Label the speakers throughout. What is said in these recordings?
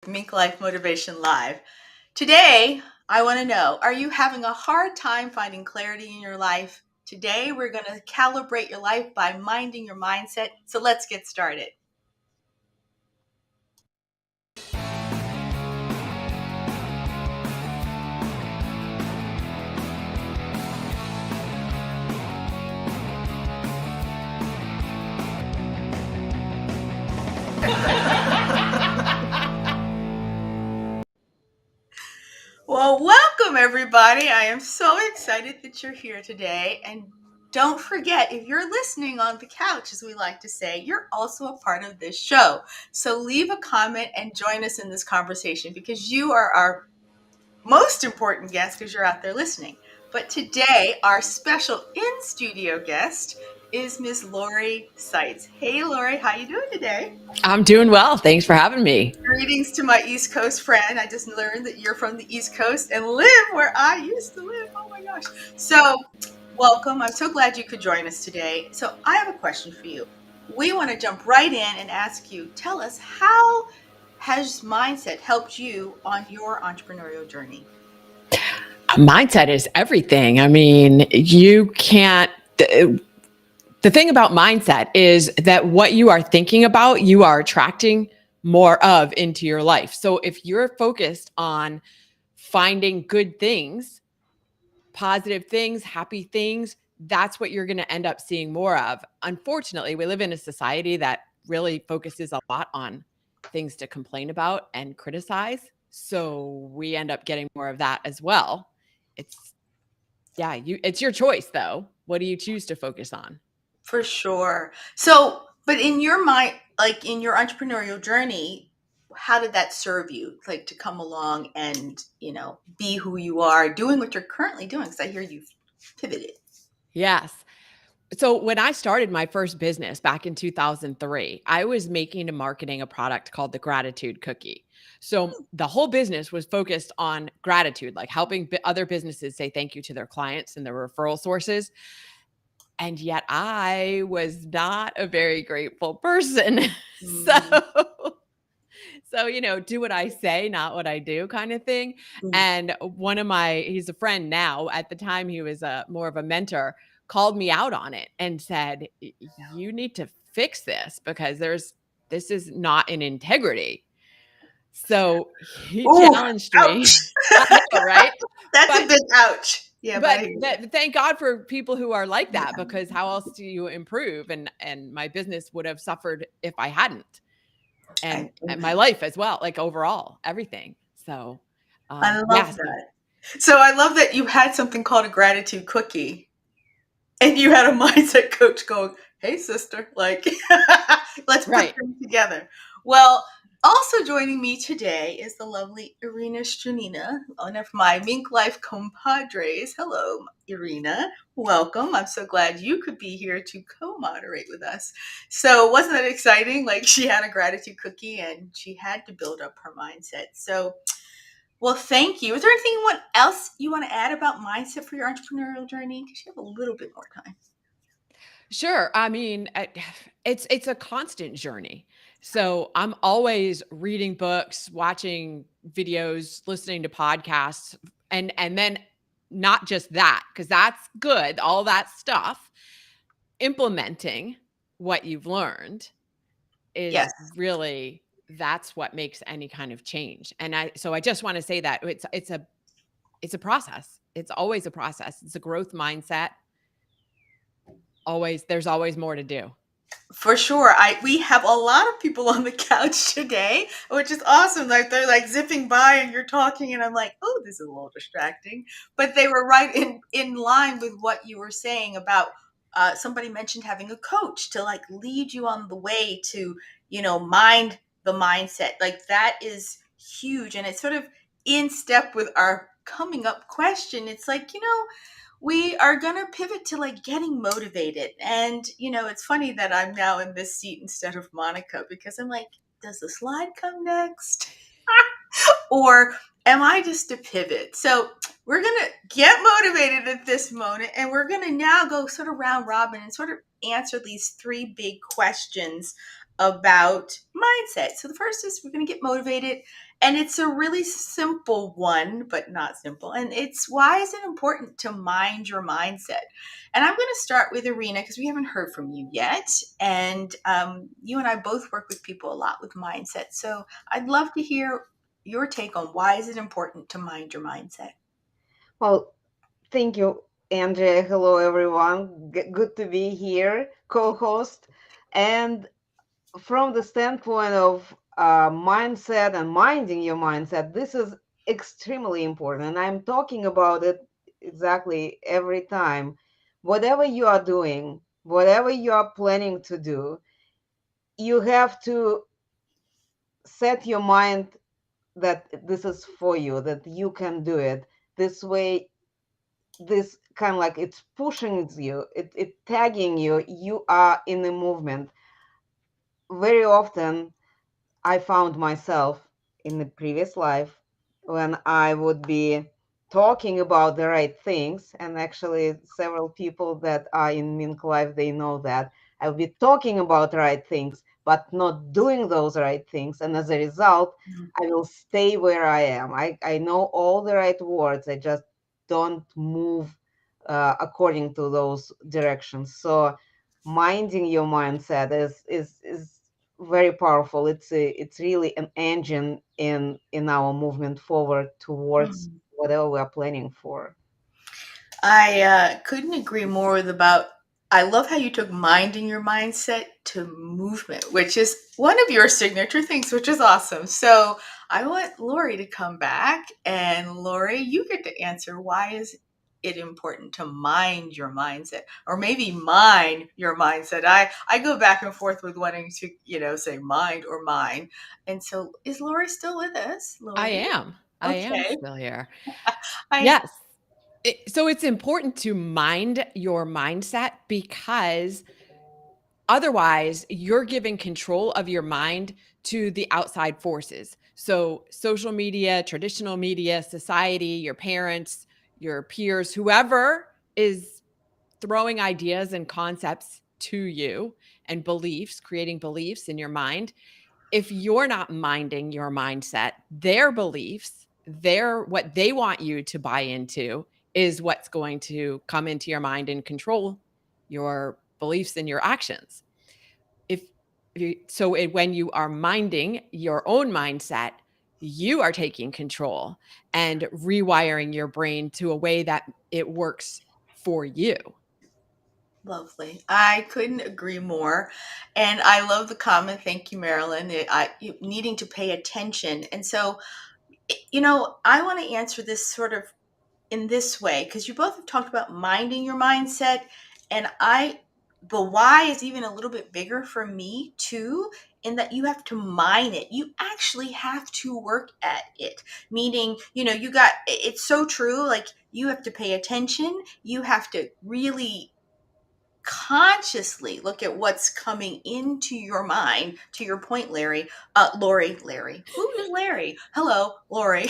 Speaker 1: MINKLIFE Motivation Live. Today, I want to know, are you having a hard time finding clarity in your life? Today, we're going to calibrate your life by minding your mindset. So let's get started. Well, welcome everybody. I am so excited that you're here today. And don't forget, if you're listening on the couch, as we like to say, you're also a part of this show. So leave a comment and join us in this conversation because you are our most important guest because you're out there listening. But today, our special in-studio guest is Miss Laurie Seitz. Hey, Laurie, how you doing today?
Speaker 2: I'm doing well. Thanks for having me.
Speaker 1: Greetings to my East Coast friend. I just learned that you're from the East Coast and live where I used to live. Oh my gosh. So, welcome. I'm so glad you could join us today. So, I have a question for you. We want to jump right in and ask you, tell us, how has mindset helped you on your entrepreneurial journey?
Speaker 2: Mindset is everything. I mean, you can't. The thing about mindset is that what you are thinking about, you are attracting more of into your life. So if you're focused on finding good things, positive things, happy things, that's what you're going to end up seeing more of. Unfortunately, we live in a society that really focuses a lot on things to complain about and criticize. So we end up getting more of that as well. It's your choice though. What do you choose to focus on?
Speaker 1: For sure. So, but in your mind, like in your entrepreneurial journey, how did that serve you? Like to come along and, be who you are, doing what you're currently doing? Because I hear you've pivoted.
Speaker 2: Yes. So when I started my first business back in 2003, I was making and marketing a product called the Gratitude Cookie. So the whole business was focused on gratitude, like helping other businesses say thank you to their clients and their referral sources. And yet I was not a very grateful person.
Speaker 1: Mm,
Speaker 2: So, do what I say, not what I do kind of thing.
Speaker 1: mm,
Speaker 2: And he's a friend now. At the time, he was more of a mentor, called me out on it and said, you need to fix this because this is not in integrity. So he
Speaker 1: ooh,
Speaker 2: challenged
Speaker 1: ouch.
Speaker 2: me. I know, right?
Speaker 1: That's a
Speaker 2: But
Speaker 1: big ouch. Yeah, but I
Speaker 2: but
Speaker 1: hear you.
Speaker 2: thank God for people who are like that,
Speaker 1: Yeah.
Speaker 2: because how else do you improve? And my business would have suffered if I hadn't, and my
Speaker 1: Amen.
Speaker 2: life as well, like overall everything. So,
Speaker 1: I love
Speaker 2: yes,
Speaker 1: that. So I love that you had something called a gratitude cookie and you had a mindset coach going, "Hey, sister, like, let's put
Speaker 2: right.
Speaker 1: them together." Well, also joining me today is the lovely Irina Strunina, one of my Mink Life compadres. Hello, Irina. Welcome. I'm so glad you could be here to co-moderate with us. So, wasn't that exciting? Like, she had a gratitude cookie and she had to build up her mindset. So, well, thank you. Is there anything else you want to add about mindset for your entrepreneurial journey? Because you have a little bit more time.
Speaker 2: Sure. I mean, it's a constant journey. So I'm always reading books, watching videos, listening to podcasts, and then not just that, because that's good, all that stuff. Implementing what you've learned is
Speaker 1: Yes,
Speaker 2: really, that's what makes any kind of change. And I just want to say that it's a process. It's always a process. It's a growth mindset. There's always more to do.
Speaker 1: for sure. We have a lot of people on the couch today, which is awesome. Like they're like zipping by and you're talking, and I'm like, oh, this is a little distracting. But they were right in line with what you were saying about. Somebody mentioned having a coach to like lead you on the way to mind the mindset. Like that is huge, and it's sort of in step with our coming up question. It's like we are going to pivot to like getting motivated. And, it's funny that I'm now in this seat instead of Monica because I'm like, does the slide come next? Or am I just a pivot? So we're going to get motivated at this moment and we're going to now go sort of round robin and sort of answer these three big questions about mindset. So the first is we're going to get motivated, and it's a really simple one, but not simple. And it's why is it important to mind your mindset? And I'm going to start with Irina because we haven't heard from you yet. And you and I both work with people a lot with mindset. So I'd love to hear your take on why is it important to mind your mindset.
Speaker 3: Well, thank you, Andrea. Hello, everyone. Good to be here, co-host. And from the standpoint of mindset and minding your mindset, this is extremely important. And I'm talking about it exactly every time. Whatever you are doing, whatever you are planning to do, you have to set your mind that this is for you, that you can do it. This way, this kind of like it's pushing you, it tagging you, you are in the movement. Very often I found myself in the previous life when I would be talking about the right things, and actually several people that are in MINKLIFE, they know that I will be talking about the right things, but not doing those right things. And as a result, I will stay where I am. I know all the right words. I just don't move according to those directions. So minding your mindset is very powerful. It's really an engine in our movement forward towards
Speaker 1: Mhm.
Speaker 3: whatever we are planning for.
Speaker 1: I couldn't agree more with about. I love how you took minding your mindset to movement, which is one of your signature things, which is awesome. So I want Laurie to come back, and Laurie, you get to answer why is it important to mind your mindset, or maybe mine your mindset. I go back and forth with wanting to say mind or mine, and so is Laurie still with us,
Speaker 2: I
Speaker 1: Laurie?
Speaker 2: am. I am
Speaker 1: Okay,
Speaker 2: still here.
Speaker 1: I
Speaker 2: Yes. So it's important to mind your mindset because otherwise you're giving control of your mind to the outside forces. So social media, traditional media, society, your parents, your peers, whoever is throwing ideas and concepts to you and beliefs, creating beliefs in your mind. If you're not minding your mindset, their beliefs, their what they want you to buy into is what's going to come into your mind and control your beliefs and your actions. If when you are minding your own mindset, you are taking control and rewiring your brain to a way that it works for you.
Speaker 1: Lovely. I couldn't agree more. And I love the comment. Thank you, Marilyn. Needing to pay attention. And so, I want to answer this sort of in this way because you both have talked about minding your mindset. And the why is even a little bit bigger for me too, in that you have to mine it. You actually have to work at it. Meaning, it's so true. Like you have to pay attention. You have to really consciously look at what's coming into your mind. To your point, Larry, who is Larry? Hello, Lori.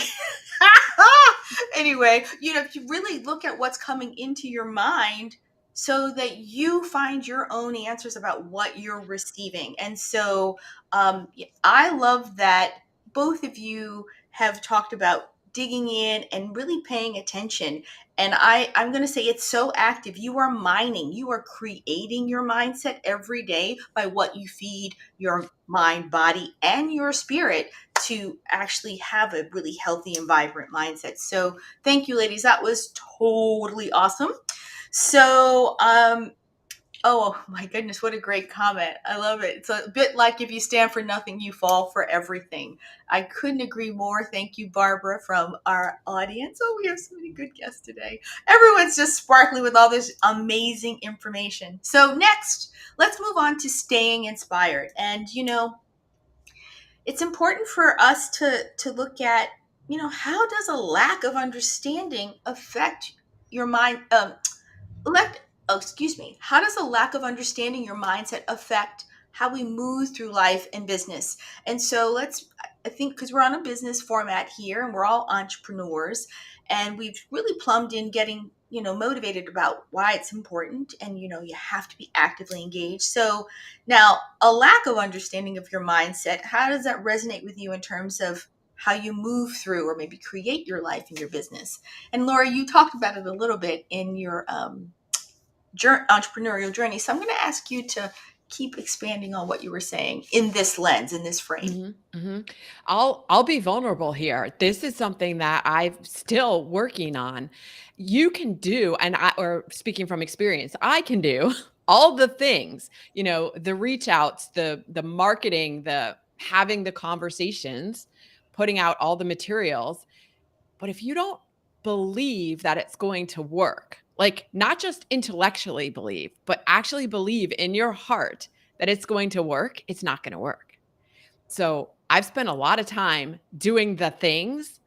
Speaker 1: Anyway, if you really look at what's coming into your mind so that you find your own answers about what you're receiving. And so I love that both of you have talked about digging in and really paying attention. And I'm going to say it's so active. You are mining, you are creating your mindset every day by what you feed your mind, body, and your spirit to actually have a really healthy and vibrant mindset. So thank you, ladies. That was totally awesome. So, oh my goodness, what a great comment. I love it. It's a bit like if you stand for nothing, you fall for everything. I couldn't agree more. Thank you, Barbara, from our audience. Oh, we have so many good guests today. Everyone's just sparkling with all this amazing information. So, next, let's move on to staying inspired. And, it's important for us to look at, how does a lack of understanding affect your mind? Excuse me, how does a lack of understanding your mindset affect how we move through life and business? And so I think because we're on a business format here and we're all entrepreneurs and we've really plumbed in getting motivated about why it's important, and you have to be actively engaged. So now, a lack of understanding of your mindset, how does that resonate with you in terms of how you move through or maybe create your life and your business? And Laura, you talked about it a little bit in your entrepreneurial journey. So I'm going to ask you to keep expanding on what you were saying in this lens, in this frame.
Speaker 2: I'll be vulnerable here. This is something that I'm still working on. You can do, or speaking from experience, I can do all the things, the reach outs, the marketing, the having the conversations, putting out all the materials. But if you don't believe that it's going to work, like not just intellectually believe, but actually believe in your heart that it's going to work, it's not going to work. So I've spent a lot of time doing the things,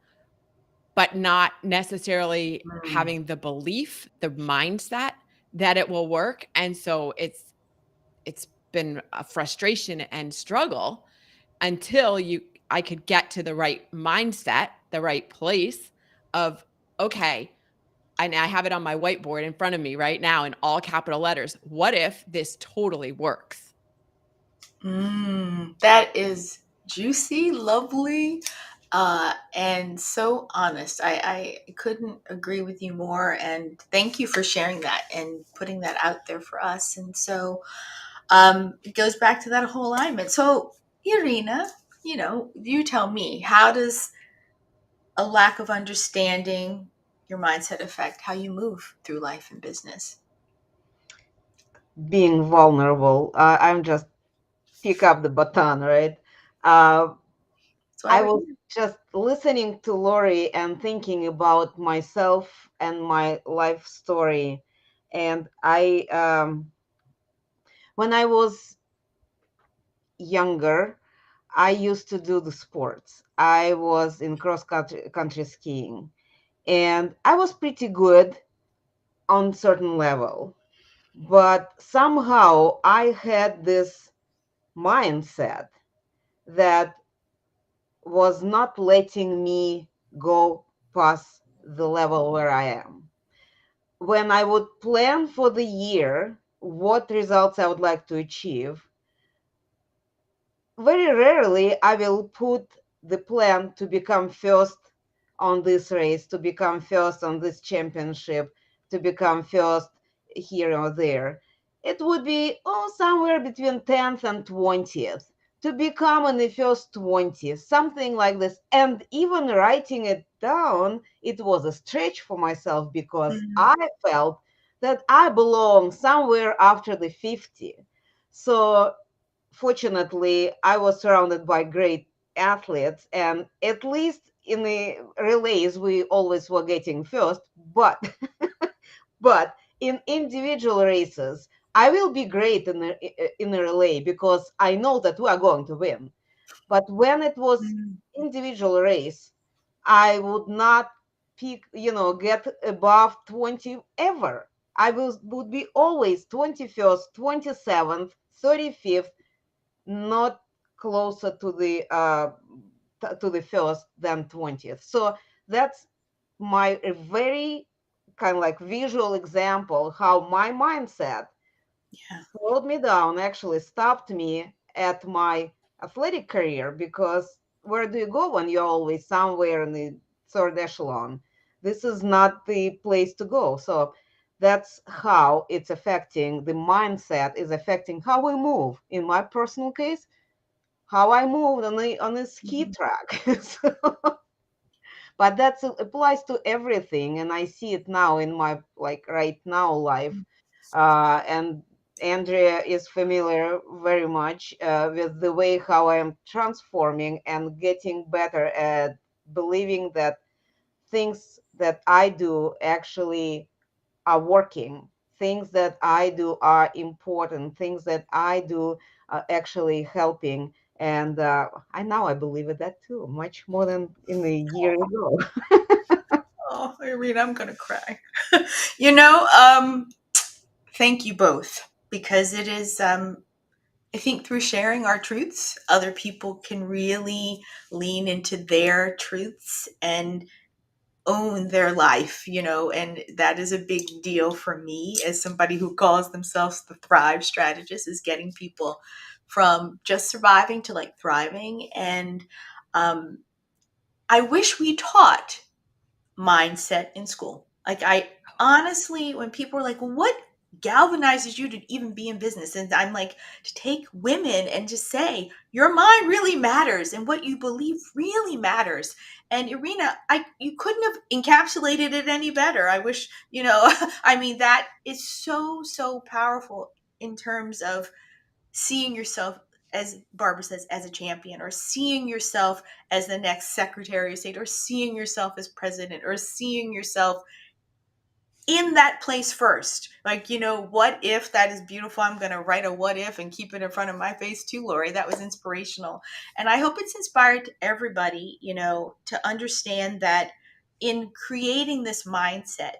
Speaker 2: but not necessarily
Speaker 1: Mm.
Speaker 2: having the belief, the mindset that it will work. And so it's been a frustration and struggle until I could get to the right mindset, the right place of, okay, and I have it on my whiteboard in front of me right now in all capital letters. What if this totally works?
Speaker 1: That is juicy, lovely, and so honest. I couldn't agree with you more. And thank you for sharing that and putting that out there for us. And so it goes back to that whole alignment. So, Irina, you tell me, how does a lack of understanding your mindset affect how you move through life and business?
Speaker 3: Being vulnerable. I'm just pick up the baton, right? Uh,
Speaker 1: That's why
Speaker 3: I
Speaker 1: we're
Speaker 3: was
Speaker 1: here.
Speaker 3: just listening to Laurie and thinking about myself and my life story. And when I was younger, I used to do the sports. I was in country skiing, and I was pretty good on certain level. But somehow I had this mindset that was not letting me go past the level where I am. When I would plan for the year what results I would like to achieve, very rarely I will put the plan to become first on this race, to become first on this championship, to become first here or there. It would be somewhere between 10th and 20th to become in the first 20, something like this. And even writing it down, it was a stretch for myself because
Speaker 1: Mm.
Speaker 3: I felt that I belong somewhere after the 50. So fortunately, I was surrounded by great athletes, and at least in the relays, we always were getting first. But but in individual races, I will be great in a relay because I know that we are going to win. But when it was
Speaker 1: Mm.
Speaker 3: individual race, I would not get above 20 ever. I would be always 21st, 27th, 35th, not closer to the first than 20th. So that's my a very kind of like visual example how my mindset
Speaker 1: Yeah.
Speaker 3: slowed me down, actually stopped me at my athletic career, because where do you go when you're always somewhere in the third echelon? This is not the place to go. So that's how it's affecting the mindset, is affecting how we move. In my personal case, how I moved on a ski
Speaker 1: Mhm.
Speaker 3: track. But that applies to everything, and I see it now in my like right now life. And Andrea is familiar very much with the way how I am transforming and getting better at believing that things that I do actually are working. Things that I do are important. Things that I do are actually helping. And I believe it that too, much more than in a year ago.
Speaker 1: Oh, Irina, I'm gonna cry. you know, um, Thank you both, because it is. I think through sharing our truths, other people can really lean into their truths and own their life, and that is a big deal for me as somebody who calls themselves the Thrive strategist, is getting people from just surviving to like thriving. And um, I wish we taught mindset in school. Like, I honestly, when people are like, well, what galvanizes you to even be in business? And I'm like, to take women and just say, your mind really matters and what you believe really matters. And Irina, you couldn't have encapsulated it any better. I wish, I mean, that is so, so powerful in terms of seeing yourself, as Barbara says, as a champion, or seeing yourself as the next Secretary of State, or seeing yourself as president, or seeing yourself in that place first. Like, what if, that is beautiful. I'm going to write a what if and keep it in front of my face too, Laurie. That was inspirational. And I hope it's inspired to everybody, to understand that in creating this mindset,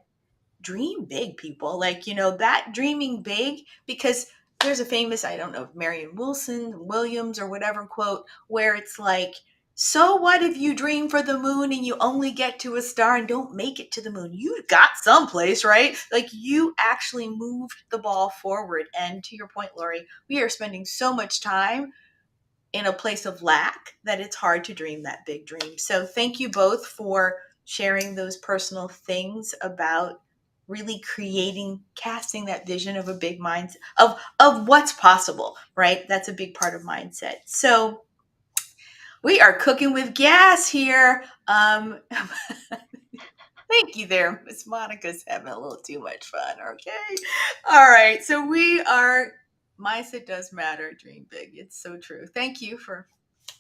Speaker 1: dream big, people. Like, that dreaming big, because there's a famous, I don't know, Marion Williams or whatever quote, where it's like, so what if you dream for the moon and you only get to a star and don't make it to the moon? You got someplace, right? Like, you actually moved the ball forward. And to your point, Laurie, we are spending so much time in a place of lack that it's hard to dream that big dream. So thank you both for sharing those personal things about really creating, casting that vision of a big mindset of what's possible, right? That's a big part of mindset. So we are cooking with gas here. Thank you there. Miss Monica's having a little too much fun. Okay. All right. So mindset does matter. Dream big. It's so true. Thank you for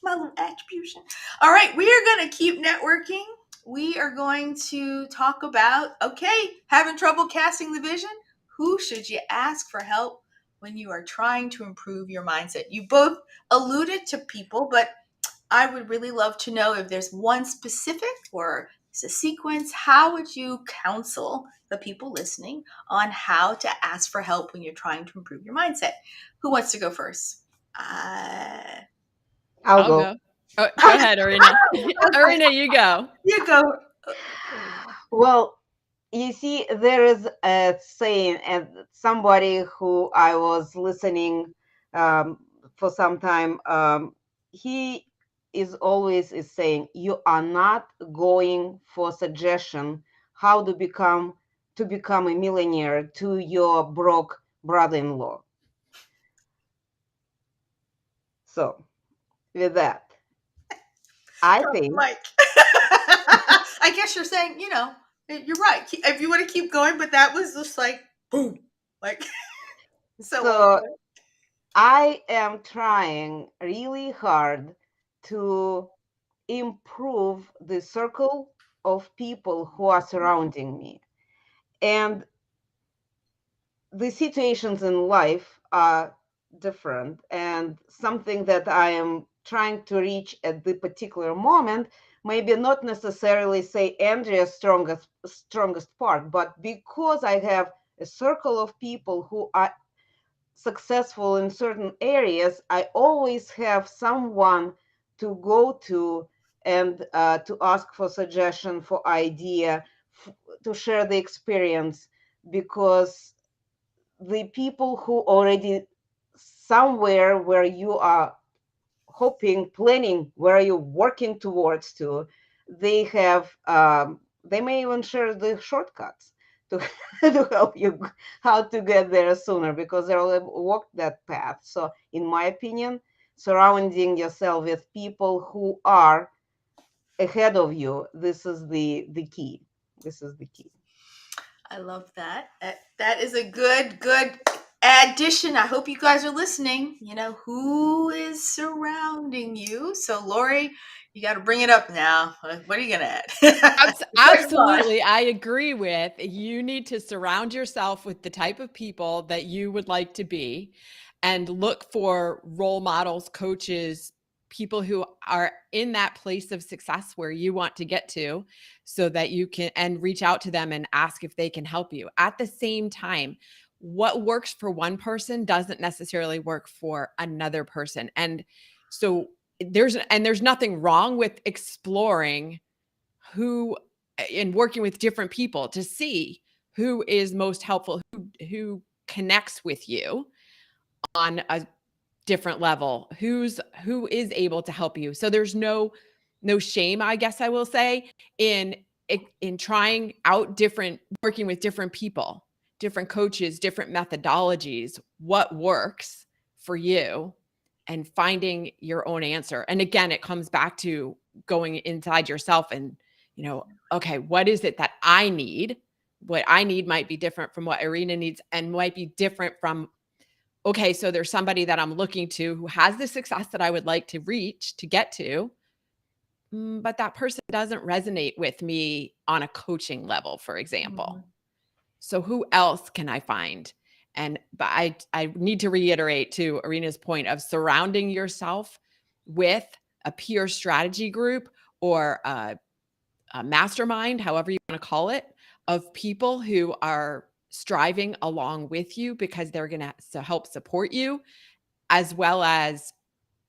Speaker 1: my little attribution. All right. We are going to keep networking. We are going to talk about, okay, having trouble casting the vision? Who should you ask for help when you are trying to improve your mindset? You both alluded to people, but I would really love to know if there's one specific or it's a sequence. How would you counsel the people listening on how to ask for help when you're trying to improve your mindset? Who wants to go first?
Speaker 3: I'll
Speaker 2: I'll
Speaker 3: go.
Speaker 2: go. Oh, go ahead, Irina.
Speaker 1: Okay,
Speaker 2: Irina, you go.
Speaker 1: you go.
Speaker 3: Well, you see, there is a saying, and somebody who I was listening for some time, he is saying, you are not going for suggestion how to become a millionaire to your broke brother-in-law. So with that, I
Speaker 1: Drop the
Speaker 3: think
Speaker 1: mic. I guess you're saying, you're right. If you want to keep going, but that was just like, boom. Like, so well
Speaker 3: so.
Speaker 1: put.
Speaker 3: I am trying really hard to improve the circle of people who are surrounding me. And the situations in life are different. And something that I am trying to reach at the particular moment, maybe not necessarily say Andrea's strongest part, but because I have a circle of people who are successful in certain areas, I always have someone to go to and to ask for suggestion, for idea, to share the experience, because the people who already somewhere where you are hoping, planning, where you're working towards to, they have, they may even share the shortcuts to, to help you how to get there sooner, because they already walked that path. So in my opinion, surrounding yourself with people who are ahead of you, this is the key. This is the key.
Speaker 1: I love that. That is a good addition. I hope you guys are listening. Who is surrounding you? So, Lori, you got to bring it up now. What are you going to add? Great fun.
Speaker 2: Absolutely. I agree with you. Need to surround yourself with the type of people that you would like to be and look for role models, coaches, people who are in that place of success where you want to get to, so that you can and reach out to them and ask if they can help you. At the same time, what works for one person doesn't necessarily work for another person. And so there's nothing wrong with exploring who in working with different people to see who is most helpful, who connects with you on a different level, who is able to help you. So there's no shame, I guess I will say, in trying out working with different people, different coaches, different methodologies, what works for you, and finding your own answer. And again, it comes back to going inside yourself and, okay, what is it that I need? What I need might be different from what Irina needs, and might be different from, okay, so there's somebody that I'm looking to who has the success that I would like to get to, but that person doesn't resonate with me on a coaching level, for example.
Speaker 1: Mm-hmm.
Speaker 2: So who else can I find? But I need to reiterate to Irina's point of surrounding yourself with a peer strategy group or a mastermind, however you want to call it, of people who are striving along with you, because they're going to help support you as well as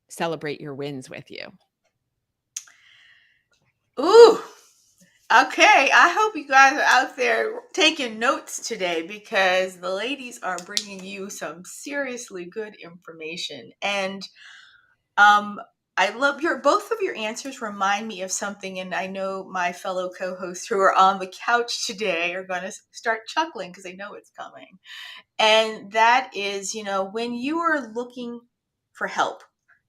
Speaker 2: celebrate your wins with you.
Speaker 1: Ooh. Okay, I hope you guys are out there taking notes today, because the ladies are bringing you some seriously good information. And I love both of your answers remind me of something, and I know my fellow co-hosts who are on the couch today are going to start chuckling because they know it's coming. And that is, when you are looking for help,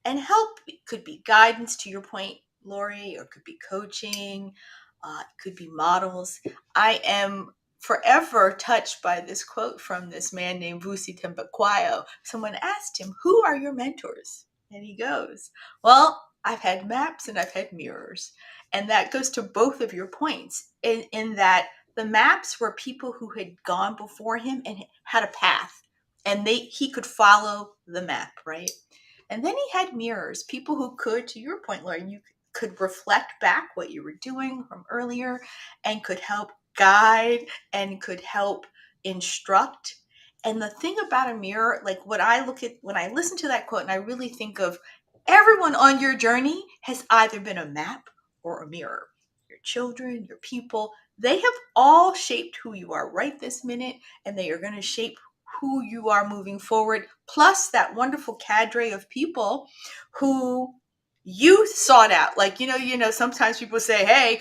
Speaker 1: and help could be guidance, to your point, Laurie, or could be coaching, it could be models. I am forever touched by this quote from this man named Vusi Tembakwayo. Someone asked him, "Who are your mentors?" And he goes, "Well, I've had maps and I've had mirrors." And that goes to both of your points in that the maps were people who had gone before him and had a path, and he could follow the map, right? And then he had mirrors, people who could, to your point, Lauren, you could reflect back what you were doing from earlier and could help guide and could help instruct. And the thing about a mirror, like what I look at when I listen to that quote, and I really think of everyone on your journey has either been a map or a mirror. Your children, your people, they have all shaped who you are right this minute, and they are going to shape who you are moving forward. Plus that wonderful cadre of people who you sought out. Like, sometimes people say, hey,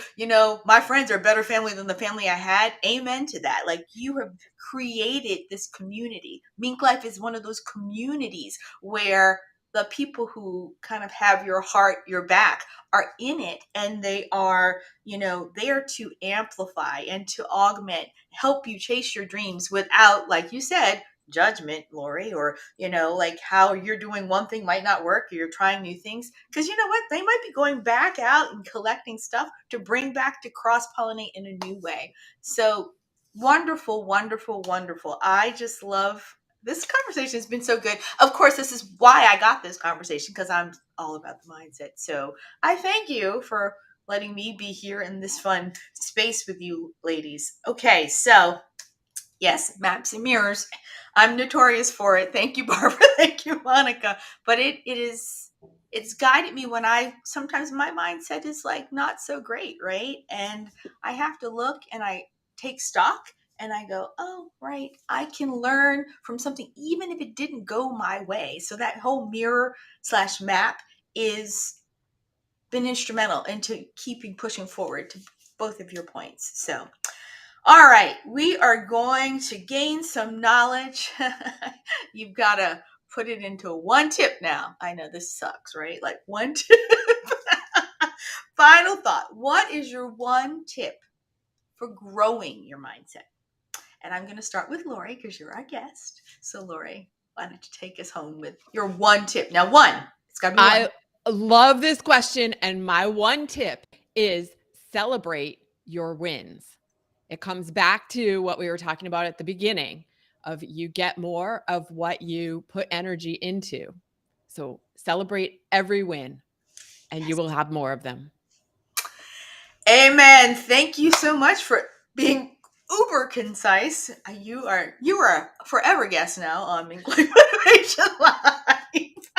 Speaker 1: my friends are a better family than the family I had. Amen to that. Like, you have created this community. MINKLIFE is one of those communities where the people who kind of have your heart, your back, are in it, and they are, there to amplify and to augment, help you chase your dreams without, like you said, judgment, Laurie, or, like how you're doing one thing might not work, or you're trying new things. Because you know what? They might be going back out and collecting stuff to bring back to cross-pollinate in a new way. So wonderful, wonderful, wonderful. I just love this conversation. Has been so good. Of course, this is why I got this conversation, because I'm all about the mindset. So I thank you for letting me be here in this fun space with you ladies. Okay, so yes, maps and mirrors. I'm notorious for it. Thank you, Barbara. Thank you, Monica. But it's guided me when sometimes my mindset is like not so great, right? And I have to look and I take stock and I go, oh, right, I can learn from something even if it didn't go my way. So that whole mirror/map is been instrumental into keeping pushing forward to both of your points. So all right, we are going to gain some knowledge. You've got to put it into one tip now. I know this sucks, right? Like one tip. Final thought. What is your one tip for growing your mindset? And I'm going to start with Laurie because you're our guest. So Laurie, why don't you take us home with your one tip? Now, it's got to be one.
Speaker 2: I love this question. And my one tip is celebrate your wins. It comes back to what we were talking about at the beginning of you get more of what you put energy into. So celebrate every win and you will have more of them.
Speaker 1: Amen. Thank you so much for being uber concise. You are a forever guest now on MINKLIFE Motivation Live.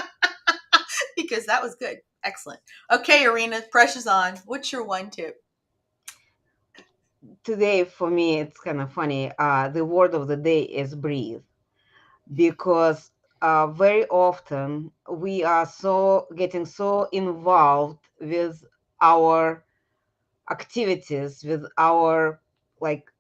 Speaker 1: Because that was good. Excellent. Okay, Irina, pressure's on. What's your one tip?
Speaker 3: today for me it's kind of funny. The word of the day is breathe, because very often we are so getting so involved with our activities, with our like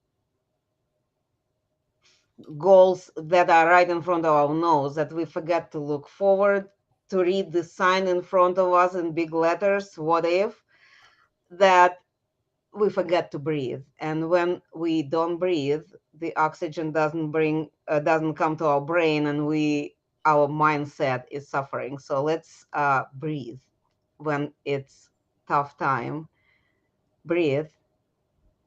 Speaker 3: goals that are right in front of our nose, that we forget to look forward, to read the sign in front of us in big letters, what if, that we forget to breathe. And when we don't breathe, the oxygen doesn't come to our brain, and our mindset is suffering. So let's breathe when it's tough time. Breathe,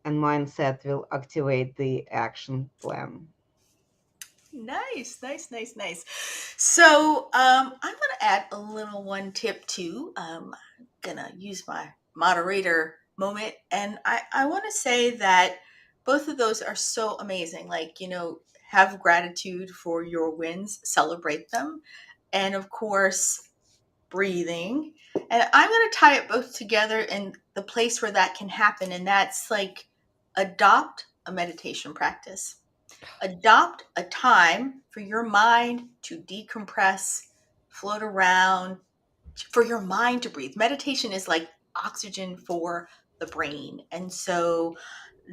Speaker 3: and mindset will activate the action plan.
Speaker 1: Nice, nice, nice, nice. So, I'm going to add a little one tip too. I'm going to use my moderator moment. And I want to say that both of those are so amazing. Like, have gratitude for your wins, celebrate them. And of course, breathing. And I'm going to tie it both together in the place where that can happen. And that's like adopt a meditation practice. Adopt a time for your mind to decompress, float around, for your mind to breathe. Meditation is like oxygen for the brain. And so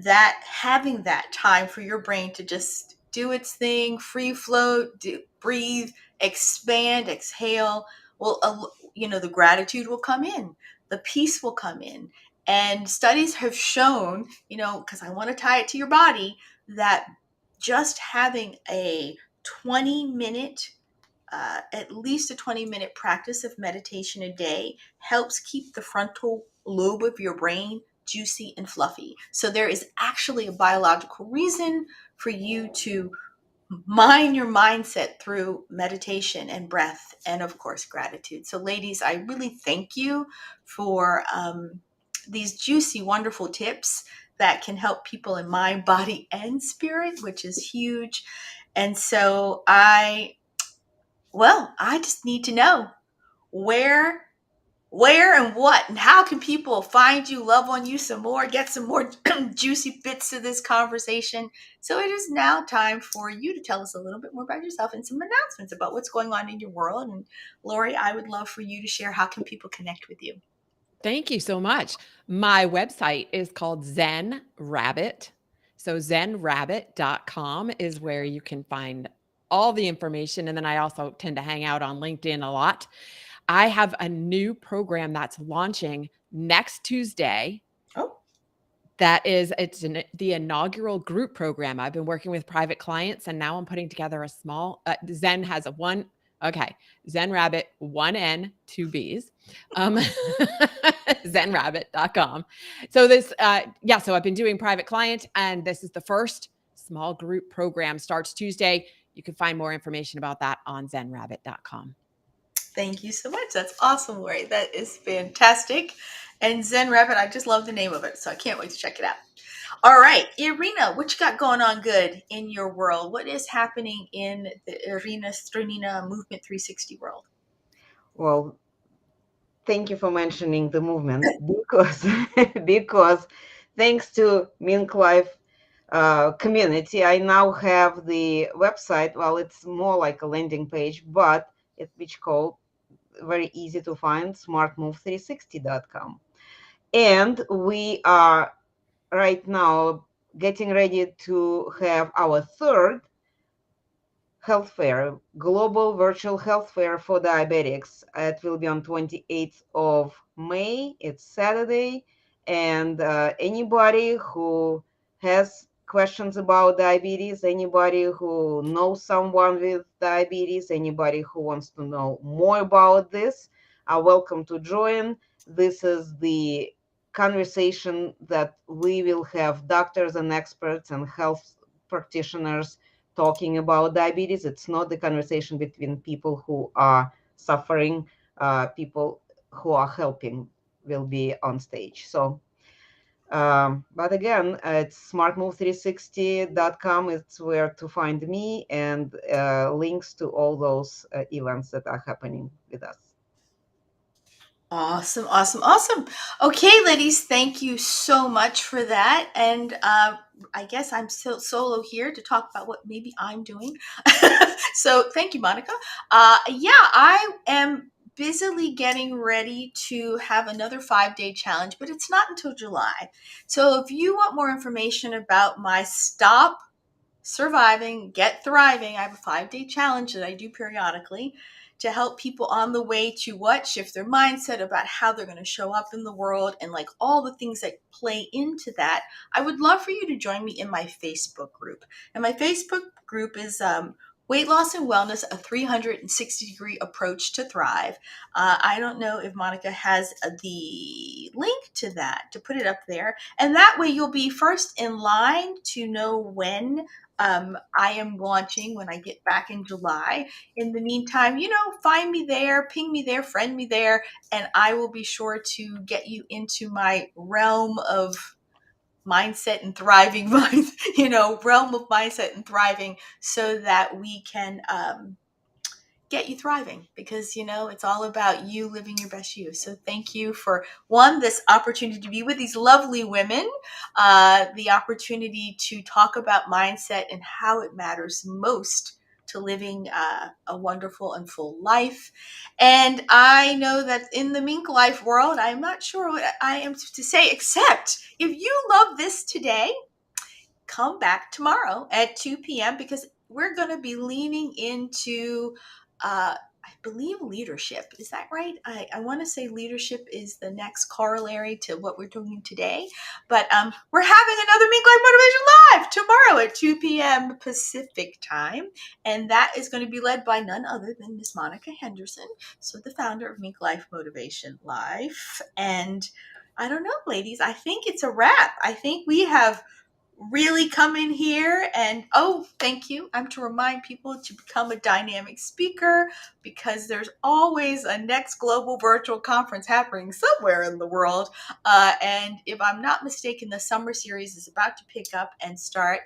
Speaker 1: that having that time for your brain to just do its thing, free float, breathe, expand, exhale, well, the gratitude will come in, the peace will come in. And studies have shown, because I want to tie it to your body, that just having a 20-minute at least a 20-minute practice of meditation a day helps keep the frontal lobe of your brain juicy and fluffy. So there is actually a biological reason for you to mine your mindset through meditation and breath and, of course, gratitude. So, ladies, I really thank you for these juicy, wonderful tips that can help people in mind, body, and spirit, which is huge. And so I just need to know where, and what, and how can people find you, love on you some more, get some more juicy bits to this conversation. So it is now time for you to tell us a little bit more about yourself and some announcements about what's going on in your world. And Laurie, I would love for you to share how can people connect with you.
Speaker 2: Thank you so much. My website is called Zen Rabbit. So zenrabbit.com is where you can find all the information. And then I also tend to hang out on LinkedIn a lot. I have a new program that's launching next Tuesday.
Speaker 1: Oh,
Speaker 2: The inaugural group program. I've been working with private clients, and now I'm putting together a small Zen has a one. Okay, Zen Rabbit, 1N, 2Bs, zenrabbit.com. So so I've been doing private client, and this is the first small group program, starts Tuesday. You can find more information about that on zenrabbit.com.
Speaker 1: thank you so much. That's awesome, Laurie. That is fantastic. And Zen Rabbit, I just love the name of it, so I can't wait to check it out. All right, Irina, what you got going on good in your world? What is happening in the Irina Strunina Movement 360 world?
Speaker 3: Well, thank you for mentioning the movement, because because thanks to MINKLIFE community, I now have the website. Well, it's more like a landing page, but which called very easy to find, smartmove360.com. And we are right now getting ready to have our third health fair, global virtual health fair for diabetics. It will be on 28th of May. It's Saturday. And anybody who has questions about diabetes, anybody who knows someone with diabetes, anybody who wants to know more about this, are welcome to join. This is the conversation that we will have doctors and experts and health practitioners talking about diabetes. It's not the conversation between people who are suffering. People who are helping will be on stage. So, but again, it's smartmove360.com. It's where to find me, and links to all those events that are happening with us.
Speaker 1: Awesome, awesome, awesome. Okay, ladies, thank you so much for that. And I guess I'm still solo here to talk about what maybe I'm doing. So thank you, Monica. Yeah, I am busily getting ready to have another 5-day challenge, but it's not until July. So if you want more information about my Stop Surviving, Get Thriving, I have a 5-day challenge that I do periodically to help people on the way to what? Shift their mindset about how they're going to show up in the world and like all the things that play into that. I would love for you to join me in my Facebook group. And my Facebook group is Weight Loss and Wellness, a 360-degree approach to thrive. I don't know if Monica has the link to that to put it up there. And that way you'll be first in line to know when I am launching when I get back in July. In the meantime, find me there, ping me there, friend me there, and I will be sure to get you into my realm of mindset and thriving, realm of mindset and thriving so that we can get you thriving because it's all about you living your best you. So thank you for this opportunity to be with these lovely women, the opportunity to talk about mindset and how it matters most to living a wonderful and full life. And I know that in the MINKLIFE world, I'm not sure what I am to say, except if you love this today, come back tomorrow at 2 p.m. because we're going to be leaning into, I believe, leadership. Is that right? I want to say leadership is the next corollary to what we're doing today. But we're having another Mink Life Motivation Live tomorrow at 2 p.m. Pacific time. And that is going to be led by none other than Miss Monica Henderson, so the founder of Mink Life Motivation Live. And I don't know, ladies, I think it's a wrap. I think we have really come in here and thank you. I'm to remind people to become a dynamic speaker because there's always a next global virtual conference happening somewhere in the world. And if I'm not mistaken, the summer series is about to pick up and start.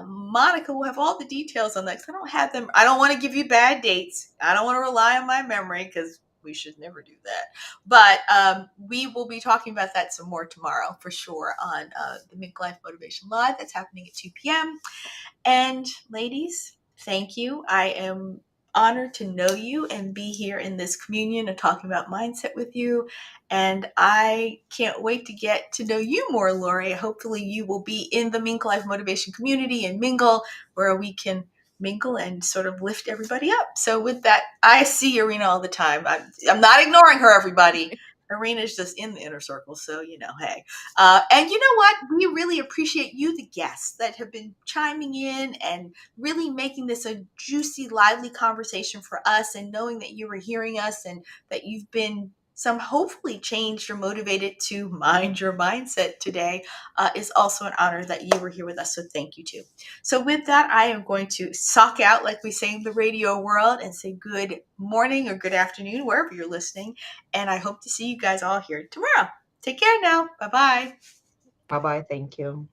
Speaker 1: Monica will have all the details on that because I don't have them. I don't want to give you bad dates. I don't want to rely on my memory because we should never do that. But we will be talking about that some more tomorrow for sure on the MINKLIFE Motivation Live. That's happening at 2 p.m. And ladies, thank you. I am honored to know you and be here in this communion of talking about mindset with you. And I can't wait to get to know you more, Laurie. Hopefully you will be in the MINKLIFE Motivation community and mingle where we can mingle and sort of lift everybody up. So with that, I see Irina all the time. I'm not ignoring her, everybody. Irina's just in the inner circle. So, hey. And you know what? We really appreciate you, the guests that have been chiming in and really making this a juicy, lively conversation for us, and knowing that you were hearing us and that you've been hopefully changed or motivated to mind your mindset today is also an honor that you were here with us. So thank you too. So with that, I am going to sock out, like we say in the radio world, and say good morning or good afternoon, wherever you're listening. And I hope to see you guys all here tomorrow. Take care now. Bye-bye.
Speaker 3: Bye bye. Thank you.